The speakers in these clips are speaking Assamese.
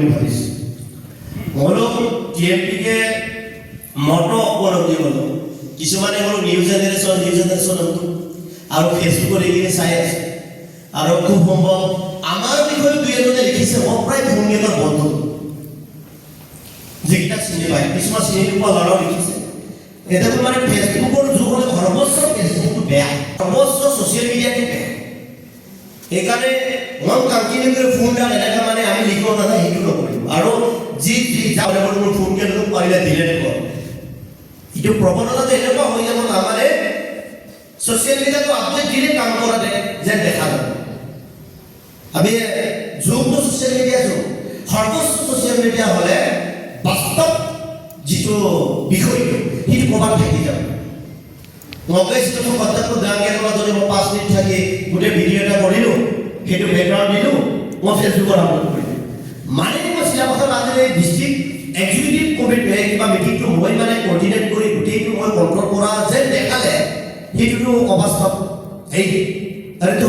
বুলি ভাবিছোঁ হলো টিএমপিকে মটো অপৰাধী হলো কিছুমানে হলো নিউ জেনেৰেশ্যন আৰু ফেচবুকত এইখিনি চাই আছে আৰু খুব সম্ভৱ আমাৰ বিষয়ে দুই এজনে লিখিছে মই প্ৰায় ফোনকেইটা বন্ধ যিকেইটা চিনি পায় কিছুমান চিনি নোপোৱা ল'ৰাও লিখিছে এতিয়াতো মানে ফেচবুকৰ যুগ হ'লে সৰ্বোচ্চ ফেচবুকটো বেয়া সৰ্বোচ্চ ছ'চিয়েল মিডিয়াটো বেয়া সেইকাৰণে মই কামখিনি কৰি ফোনডাল এনেকৈ মানে আমি লিখিব নাযায় সেইটো নকৰিম আৰু যি যাবলৈ মোৰ ফোনকেইটাতো পাৰিলে ডিলেট কৰ এইটো প্ৰৱণতাটো এনেকুৱা হৈ যাব নামানে ছ'চিয়েল মিডিয়াটো আপডেট দিলে কাম কৰা যেন দেখা যাব আমি যুগটো ছ'চিয়েল মিডিয়া যুগ সৰ্বোচ্চ ছ'চিয়েল মিডিয়া হ'লে বাস্তৱ যিটো বিষয়টো সেইটো ক'ৰবাত থাকি যাব মগজটো সত্যাটো দাঙিয়ে তোলা যদি মই 5 মিনিট থাকি গোটেই ভিডিঅ' এটা কৰিলোঁ সেইটো বেকগ্ৰাউণ্ড দিলোঁ মই ফেচবুকত আপলোড কৰিলোঁ মানে মই চিধা কথা আজিলৈ ডিষ্ট্ৰিক্ট এক্সিকিউটিভ কমিটিয়ে কিবা মিটিংটো মই মানে কৰ্ডিনেট কৰি গোটেইটো মই কণ্ট্ৰল কৰা যেন দেখালে সেইটোতো অবাস্তৱ এইটো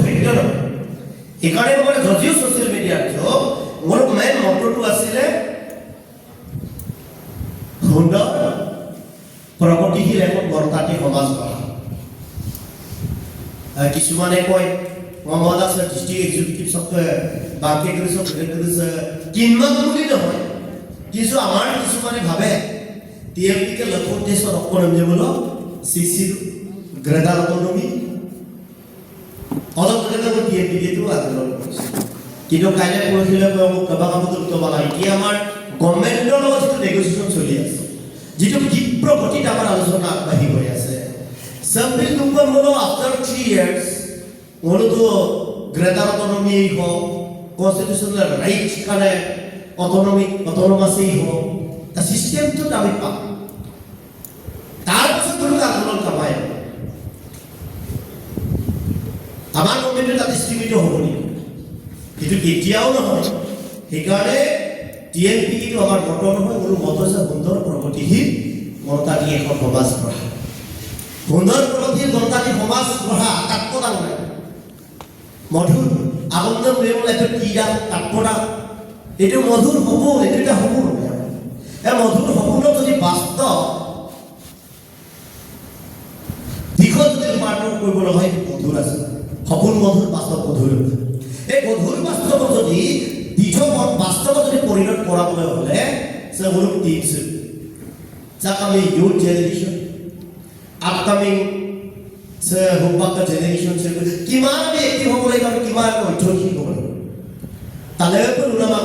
সত্য নহয় সেইকাৰণে মই যদিও ছ'চিয়েল মিডিয়াত মোৰ মেইন মটৰটো আছিলে সুন্দৰ প্ৰগতিশীল এখন গণতান্ত্ৰিক সমাজ গঢ়া কিছুমানে কয় মহম্মদ আছে ডিষ্ট্ৰিক্ট এক্সিকিউটিভ বাকী কৰিছে কিমান বুলি নহয় কিছু আমাৰ কিছুমানে ভাবে টিএমপিকে লক্ষ্য উদ্দেশ্য অকলমূলক শিশিৰ গ্ৰেডাৰ অটনমি অলপ টিএমপিকেটো আন্দোলন কৰিছে কিন্তু কাইলৈ পৰহিলৈ মোক কেইবা কামতো উত্তবা নাই এতিয়া আমাৰ গভৰ্ণমেণ্টৰ লগত যিটো নেগচিয়েশ্যন চলি আছে যিটো ক্ষীপ্ৰ গতিত আমাৰ আলোচনা আগবাঢ়ি গৈ আছে ছাব্বিছ নম্বৰ আফটাৰ 3 years মোৰতো গ্ৰেটাৰ অটনমি হওক কনষ্টিটিউচনেল ৰাইটছ কাৰণে অটনমাছেই হওক তাৰ চিষ্টেমটোত আমি পাম তাৰপিছত কোনো আন্দোলন কামাই আমাৰ গভৰ্ণমেণ্টে তাতে স্থিমিত হ'ব নেকি কিন্তু কেতিয়াও নহয় সেইকাৰণে টিএমপিটো আমাৰ মত নহয় কোনো মত হৈছে সুন্দৰ প্ৰগতিশীল গণতান্ত্ৰিক এখন সমাজ গঢ়া সুন্দৰ প্ৰগতিশীল গণতান্ত্ৰিক সমাজ গঢ়া তাৎপৰ্য নাই মধুৰ আনন্দ উলিয়াবলৈ এইটো কি দাম তাৎপৰ্য এইটো মধুৰ সপোন এইটো এটা সপোন এই মধুৰ সপোনক যদি বাস্তৱ দিশত যদি ৰূপান্তৰণ কৰিবলৈ হয় সেইটো মধুৰ আছে সপোন মধুৰ বাস্তৱ মধুৰ এই মধুৰ বাস্তৱত যদি বাস্তৱত যদি পৰিণত কৰাবলৈ হ'লে সেগুলোক টিপস যাক আমি ইউথ জেনাৰেশন আপকামিং হোমবাক্কা জেনাৰেশন কিমান এক্টিভ হ'ব লাগিব আৰু কিমান ঐতিহাসিক হ'ব লাগিব তালৈ ওলাবা